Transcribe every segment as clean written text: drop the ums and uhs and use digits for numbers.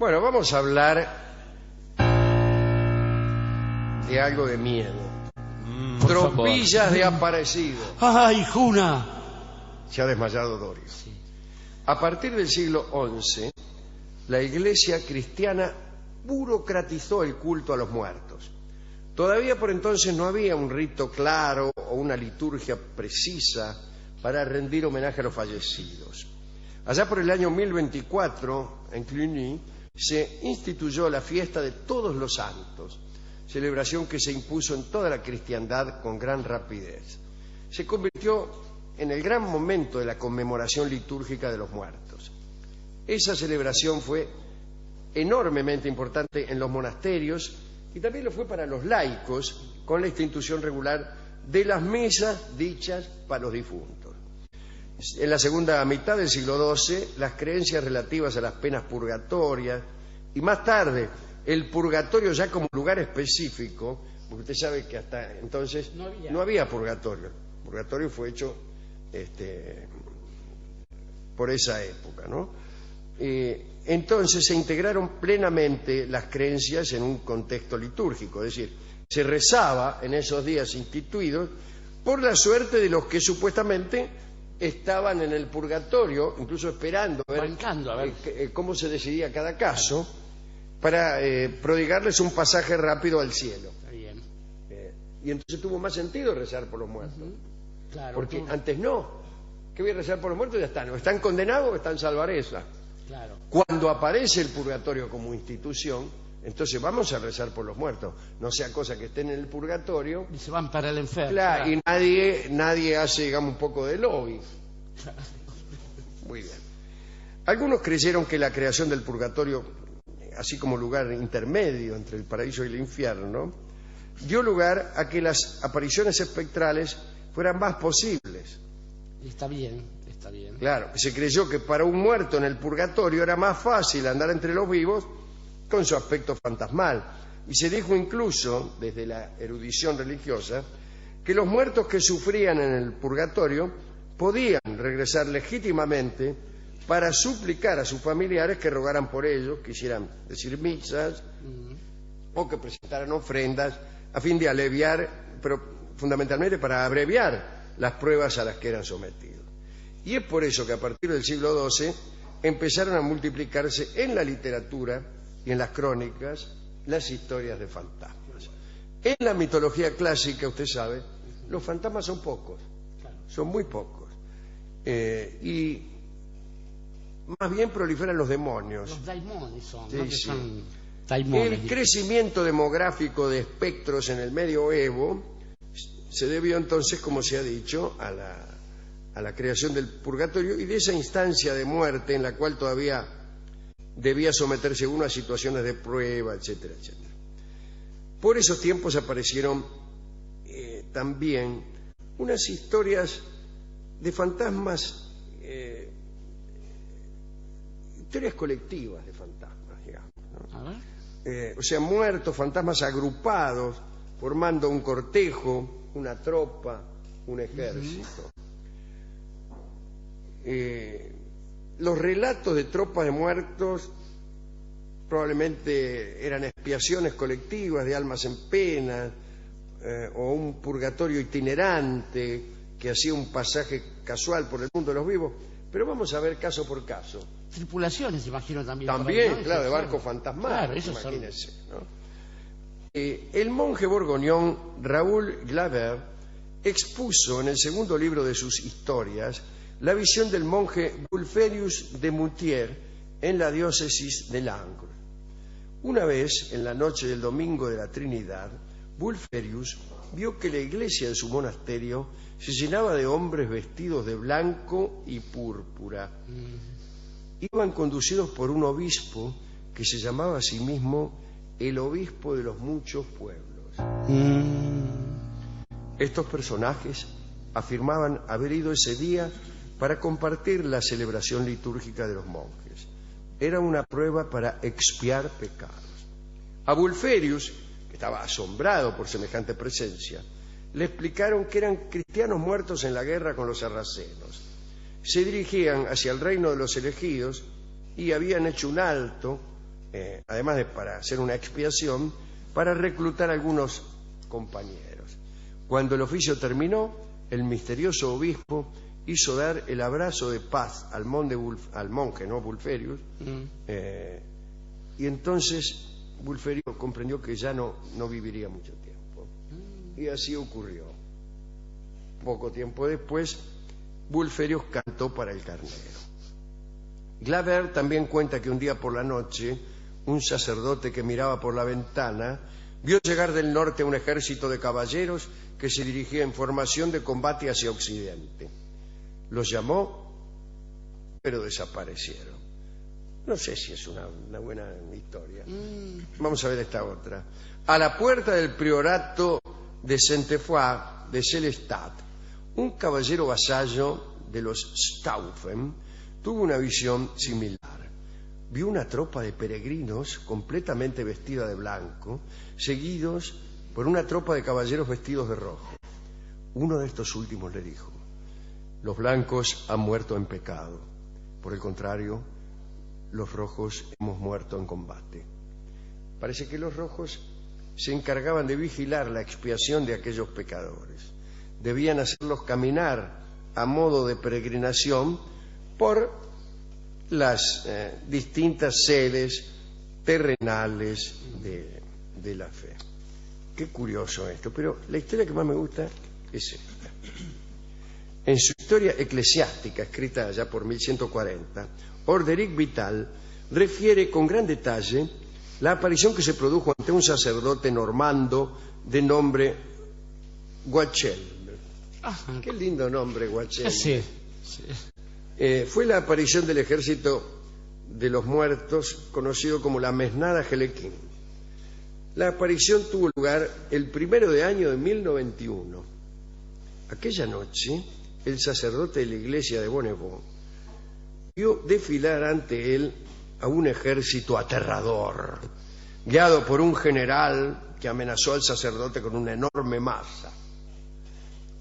Bueno, vamos a hablar de algo de miedo. Tropillas de aparecido. ¡Ay, Juna! Se ha desmayado Dorio. Sí. A partir del siglo XI, la Iglesia cristiana burocratizó el culto a los muertos. Todavía por entonces no había un rito claro o una liturgia precisa para rendir homenaje a los fallecidos. Allá por el año 1024, en Cluny, se instituyó la fiesta de Todos los Santos, celebración que se impuso en toda la cristiandad con gran rapidez. Se convirtió en el gran momento de la conmemoración litúrgica de los muertos. Esa celebración fue enormemente importante en los monasterios y también lo fue para los laicos con la institución regular de las misas dichas para los difuntos. En la segunda mitad del siglo XII, las creencias relativas a las penas purgatorias y más tarde el purgatorio ya como lugar específico, porque usted sabe que hasta entonces no había purgatorio. El purgatorio fue hecho por esa época, ¿no? Entonces se integraron plenamente las creencias en un contexto litúrgico, es decir, se rezaba en esos días instituidos por la suerte de los que supuestamente estaban en el purgatorio, incluso esperando ver cómo se decidía cada caso, para prodigarles un pasaje rápido al cielo. Está bien. Y entonces tuvo más sentido rezar por los muertos. Claro, porque antes no. ¿Qué voy a rezar por los muertos? Ya están. O están condenados o están salvareza. Claro. Cuando aparece el purgatorio como institución, entonces vamos a rezar por los muertos. No sea cosa que estén en el purgatorio. Y se van para el enfermo. Claro, y nadie hace, digamos, un poco de lobby. Muy bien. Algunos creyeron que la creación del purgatorio, así como lugar intermedio entre el paraíso y el infierno, dio lugar a que las apariciones espectrales fueran más posibles. Está bien, está bien. Claro, se creyó que para un muerto en el purgatorio era más fácil andar entre los vivos con su aspecto fantasmal. Y se dijo incluso, desde la erudición religiosa, que los muertos que sufrían en el purgatorio podían regresar legítimamente para suplicar a sus familiares que rogaran por ellos, que hicieran decir misas o que presentaran ofrendas a fin de aliviar, pero fundamentalmente para abreviar las pruebas a las que eran sometidos. Y es por eso que a partir del siglo XII empezaron a multiplicarse en la literatura y en las crónicas las historias de fantasmas. En la mitología clásica, usted sabe, los fantasmas son pocos, son muy pocos. Y más bien proliferan los demonios. Los daimones son, sí, ¿no? Que sí. son daimones. El crecimiento demográfico de espectros en el medioevo se debió entonces, como se ha dicho, a la creación del purgatorio y de esa instancia de muerte en la cual todavía debía someterse uno a situaciones de prueba, etcétera, etcétera. Por esos tiempos aparecieron también unas historias de fantasmas, historias colectivas de fantasmas, digamos, ¿no? A ver. O sea, muertos, fantasmas agrupados, formando un cortejo, una tropa, un ejército. Los relatos de tropas de muertos probablemente eran expiaciones colectivas de almas en pena, o un purgatorio itinerante que hacía un pasaje casual por el mundo de los vivos, pero vamos a ver caso por caso. Tripulaciones, imagino también. También, ¿no? claro, de barcos fantasmales, claro, imagínense, ¿no? El monje borgoñón Raoul Glaber expuso en el segundo libro de sus historias la visión del monje Wulferius de Moutier en la diócesis de Langres. Una vez, en la noche del domingo de la Trinidad, Wulferius vio que la iglesia de su monasterio se llenaba de hombres vestidos de blanco y púrpura. Iban conducidos por un obispo que se llamaba a sí mismo el obispo de los muchos pueblos. Estos personajes afirmaban haber ido ese día para compartir la celebración litúrgica de los monjes. Era una prueba para expiar pecados. A Wulferius, que estaba asombrado por semejante presencia, le explicaron que eran cristianos muertos en la guerra con los sarracenos. Se dirigían hacia el reino de los elegidos y habían hecho un alto además de para hacer una expiación, para reclutar a algunos compañeros. Cuando el oficio terminó, el misterioso obispo hizo dar el abrazo de paz al monje, Wulferius, y entonces Wulferius comprendió que ya no viviría mucho tiempo. Y así ocurrió. Poco tiempo después, Wulferius cantó para el carnero. Glaber también cuenta que un día por la noche, un sacerdote que miraba por la ventana vio llegar del norte un ejército de caballeros que se dirigía en formación de combate hacia Occidente. Los llamó, pero desaparecieron. No sé si es una buena historia. Vamos a ver esta otra. A la puerta del priorato de Sainte-Foy de Sélestat, un caballero vasallo de los Stauffen tuvo una visión similar. Vio una tropa de peregrinos completamente vestida de blanco, seguidos por una tropa de caballeros vestidos de rojo. Uno de estos últimos le dijo: los blancos han muerto en pecado, por el contrario, los rojos hemos muerto en combate. Parece que los rojos se encargaban de vigilar la expiación de aquellos pecadores. Debían hacerlos caminar a modo de peregrinación por las distintas sedes terrenales de la fe. Qué curioso esto, pero la historia que más me gusta es esta. En su historia eclesiástica, escrita ya por 1140, Orderic Vital refiere con gran detalle la aparición que se produjo ante un sacerdote normando de nombre Guachelme. Qué lindo nombre, Guachelme. Sí. Fue la aparición del ejército de los muertos, conocido como la Mesnada Gelequín. La aparición tuvo lugar el 1 de año de 1091. Aquella noche, el sacerdote de la iglesia de Bonnevaux vio desfilar ante él a un ejército aterrador, guiado por un general que amenazó al sacerdote con una enorme masa.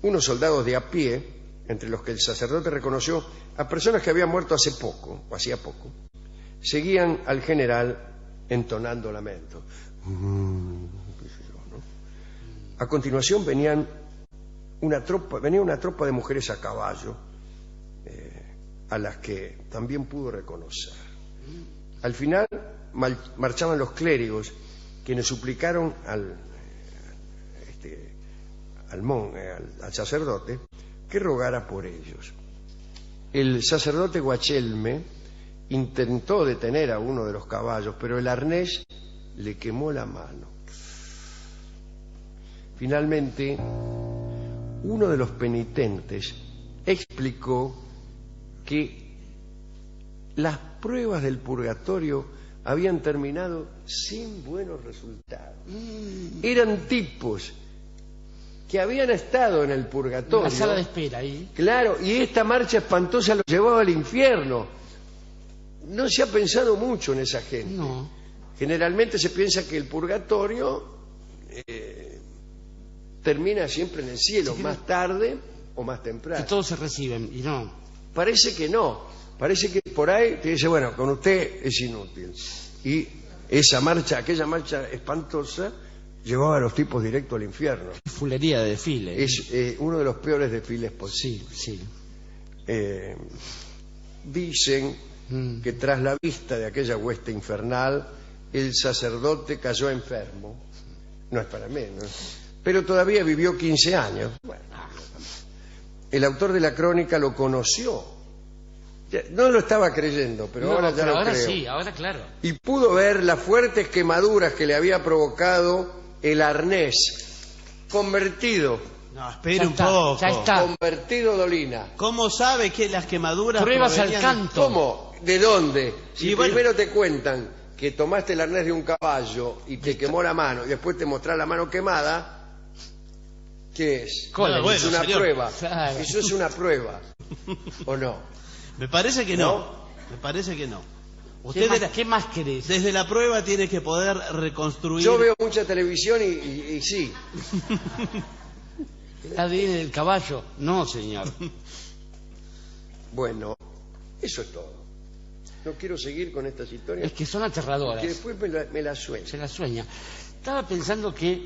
Unos soldados de a pie, entre los que el sacerdote reconoció a personas que habían muerto hace poco, o hacía poco, seguían al general entonando lamentos. A continuación venía una tropa de mujeres a caballo, a las que también pudo reconocer. Al final marchaban los clérigos, quienes suplicaron al sacerdote que rogara por ellos. El sacerdote Guachelme intentó detener a uno de los caballos, pero el arnés le quemó la mano. Finalmente, uno de los penitentes explicó que las pruebas del purgatorio habían terminado sin buenos resultados. Eran tipos que habían estado en el purgatorio. La sala de espera ahí. Claro, y esta marcha espantosa los llevaba al infierno. No se ha pensado mucho en esa gente. No. Generalmente se piensa que el purgatorio termina siempre en el cielo, sí, más tarde o más temprano. Que todos se reciben, y no. Parece que no. Parece que por ahí te dice, bueno, con usted es inútil. Y aquella marcha espantosa, llevaba a los tipos directo al infierno. Fulería de desfile. Es uno de los peores desfiles posibles. Sí. Dicen que tras la vista de aquella hueste infernal, el sacerdote cayó enfermo. No es para menos. Pero todavía vivió 15 años. Bueno, el autor de la crónica lo conoció. No lo estaba creyendo, pero ahora ya lo creo. Sí, ahora claro. Y pudo ver las fuertes quemaduras que le había provocado el arnés convertido. No, espere un poco. Ya está. Convertido Dolina. ¿Cómo sabe que las quemaduras Pruebas al provenían- canto. ¿Cómo? ¿De dónde? Si Y bueno, primero te cuentan que tomaste el arnés de un caballo y te quemó la mano y después te mostrás la mano quemada, ¿qué es? Cola, Es bueno, una señor. prueba. Claro. Eso es una prueba. ¿O no? Me parece que no. ¿No? Me parece que no. Usted ¿Qué más querés? desde la prueba tiene que poder reconstruir. Yo veo mucha televisión y sí. ¿La del caballo? No, señor. Bueno, eso es todo. No quiero seguir con estas historias. Es que son aterradoras. Que después me la sueño. Se la sueña. Estaba pensando que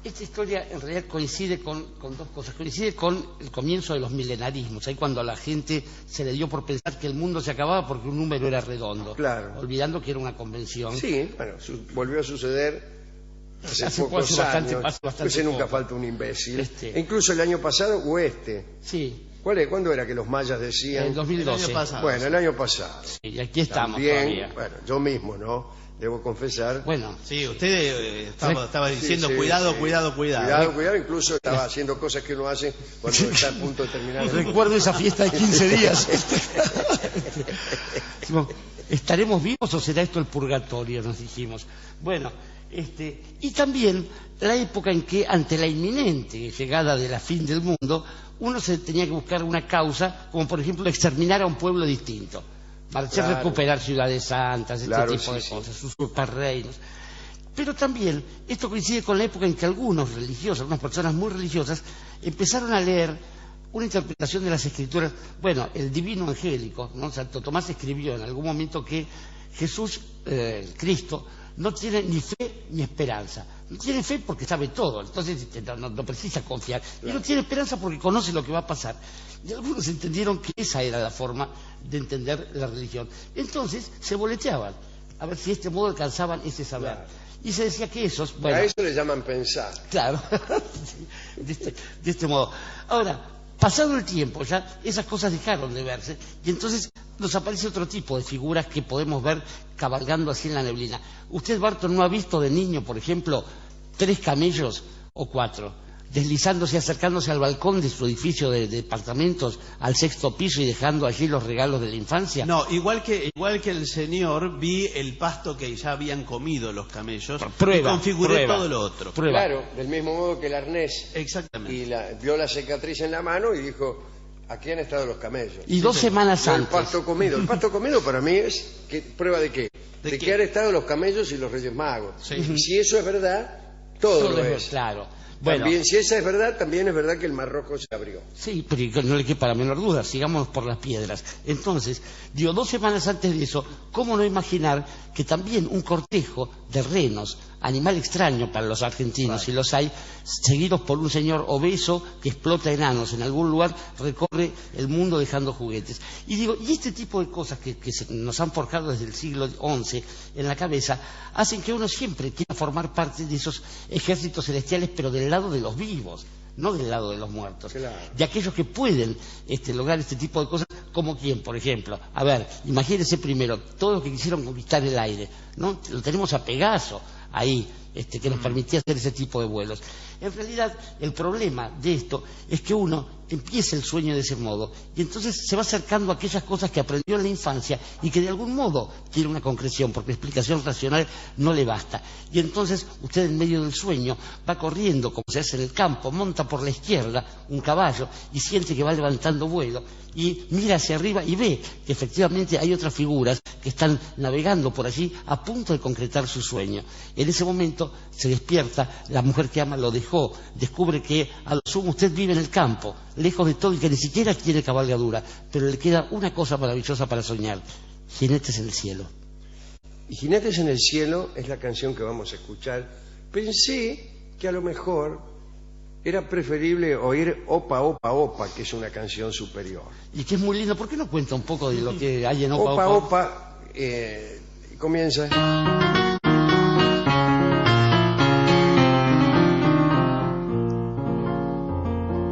esta historia en realidad coincide con dos cosas. Coincide con el comienzo de los milenarismos, ahí cuando a la gente se le dio por pensar que el mundo se acababa porque un número era redondo, claro, olvidando que era una convención. Sí, bueno, volvió a suceder hace pocos bastante, años. bastante Nunca poco. falta un imbécil. E incluso el año pasado, Sí. ¿Cuándo era que los mayas decían? En 2012. El año pasado. Bueno, el año pasado. Sí, y aquí estamos También, todavía. bueno, yo mismo, ¿no? Debo confesar. Bueno, Sí, usted estaba diciendo Sí, cuidado, sí. cuidado. Cuidado, incluso estaba haciendo cosas que uno hace cuando está a punto de terminar. recuerdo esa fiesta de 15 días. ¿Estaremos vivos o será esto el purgatorio? Nos dijimos. Bueno, y también la época en que, ante la inminente llegada de la fin del mundo, uno se tenía que buscar una causa, como por ejemplo exterminar a un pueblo distinto, marchar, Claro. recuperar ciudades santas, Claro, este tipo de sí. cosas, usurpar reinos. Pero también esto coincide con la época en que algunos religiosos, algunas personas muy religiosas, empezaron a leer una interpretación de las escrituras. Bueno, el divino angélico, ¿no? Santo Tomás escribió en algún momento que Jesús, Cristo, no tiene ni fe ni esperanza. No tiene fe porque sabe todo, entonces no precisa confiar. Y no tiene esperanza porque conoce lo que va a pasar. Y algunos entendieron que esa era la forma de entender la religión. Entonces se boleteaban a ver si de este modo alcanzaban ese saber. Claro. Y se decía que esos... A Bueno, eso le llaman pensar. claro, de este modo. Ahora, pasado el tiempo ya, esas cosas dejaron de verse y entonces nos aparece otro tipo de figuras que podemos ver cabalgando así en la neblina. ¿Usted, Barton, no ha visto de niño, por ejemplo, 3 camellos o 4 deslizándose, acercándose al balcón de su edificio de departamentos al 6º piso y dejando allí los regalos de la infancia? No, igual que el señor, vi el pasto que ya habían comido los camellos y configuré todo lo otro. Prueba. Claro, del mismo modo que el arnés. Exactamente. Y vio la cicatriz en la mano y dijo, aquí han estado los camellos. Y 2 semanas No el antes. pasto comido. El pasto comido para mí es prueba de qué. ¿De De qué? que han estado los camellos y los reyes magos. Sí. Y si eso es verdad, todo lo es. Claro. Bueno, También, si esa es verdad, también es verdad que el Mar Rojo se abrió. sí, pero no le quepa la menor duda, sigamos por las piedras. Entonces, 2 semanas antes de eso, ¿cómo no imaginar que también un cortejo de renos, animal extraño para los argentinos, si los hay, seguidos por un señor obeso que explota enanos en algún lugar, recorre el mundo dejando juguetes? Y digo, y este tipo de cosas que nos han forjado desde el siglo XI en la cabeza, hacen que uno siempre quiera formar parte de esos ejércitos celestiales, pero del lado de los vivos, no del lado de los muertos, Claro. de aquellos que pueden lograr este tipo de cosas, como quien, por ejemplo. A ver, imagínense primero, todos los que quisieron conquistar el aire, ¿no? Lo tenemos a Pegaso ahí, que nos permitía hacer ese tipo de vuelos. En realidad, el problema de esto es que uno empieza el sueño de ese modo y entonces se va acercando a aquellas cosas que aprendió en la infancia y que de algún modo tiene una concreción, porque la explicación racional no le basta. Y entonces usted en medio del sueño va corriendo, como se hace en el campo, monta por la izquierda un caballo y siente que va levantando vuelo y mira hacia arriba y ve que efectivamente hay otras figuras que están navegando por allí a punto de concretar su sueño. En ese momento se despierta, la mujer que ama lo dejó, descubre que a lo sumo usted vive en el campo, lejos de todo y que ni siquiera tiene cabalgadura, pero le queda una cosa maravillosa para soñar: jinetes en el cielo. Y Jinetes en el cielo es la canción que vamos a escuchar. Pensé que a lo mejor era preferible oír Opa, Opa, Opa, que es una canción superior. Y que es muy lindo. ¿Por qué no cuenta un poco de lo que hay en Opa, Opa, Opa? Opa, comienza.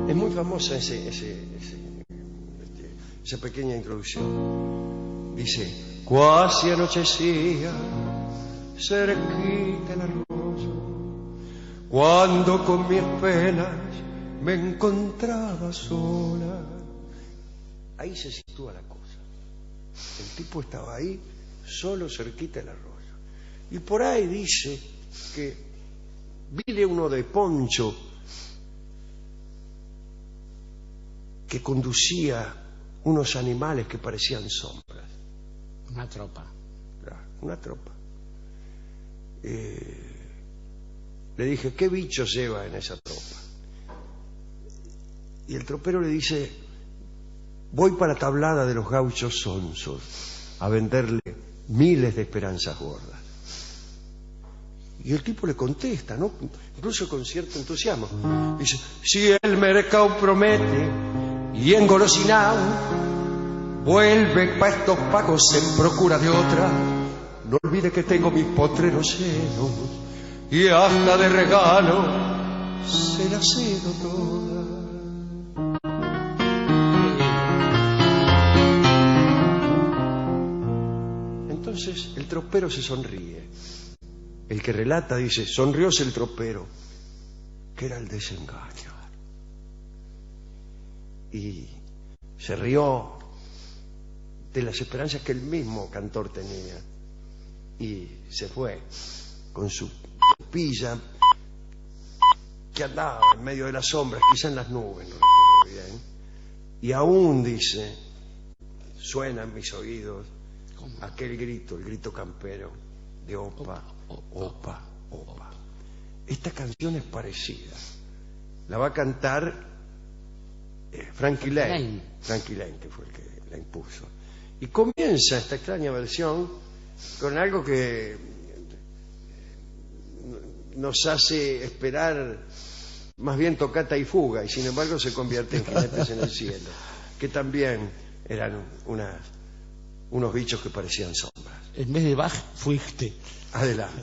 Es muy famosa esa pequeña introducción. Dice, cuasi anochecía, cerquita el arroyo, cuando con mis penas me encontraba sola. Ahí se sitúa la cosa. El tipo estaba ahí, solo cerquita del arroyo. Y por ahí dice que vile uno de poncho que conducía unos animales que parecían sombras. Una tropa. Claro, una tropa. Le dije, ¿qué bichos lleva en esa tropa? Y el tropero le dice, voy para Tablada de los Gauchos Sonsos a venderle miles de esperanzas gordas. Y el tipo le contesta, ¿no? Incluso con cierto entusiasmo. Dice, si el mercado promete y engolosinado vuelve pa' estos pagos en procura de otra, no olvide que tengo mis potreros llenos y hasta de regalo se la cedo toda. Entonces el tropero se sonríe. El que relata dice, sonrióse el tropero, que era el desengaño. Y se rió de las esperanzas que el mismo cantor tenía. Y se fue con su pilla que andaba en medio de las sombras, quizá en las nubes, no recuerdo bien. Y aún dice, suena en mis oídos aquel grito, el grito campero de opa, opa, opa. Esta canción es parecida. La va a cantar Frankie Laine, que fue el que la impuso. Y comienza esta extraña versión con algo que nos hace esperar más bien tocata y fuga, y sin embargo se convierte en Jinetes en el cielo, que también eran unos bichos que parecían sombras. En vez de Bach, fuiste. Adelante.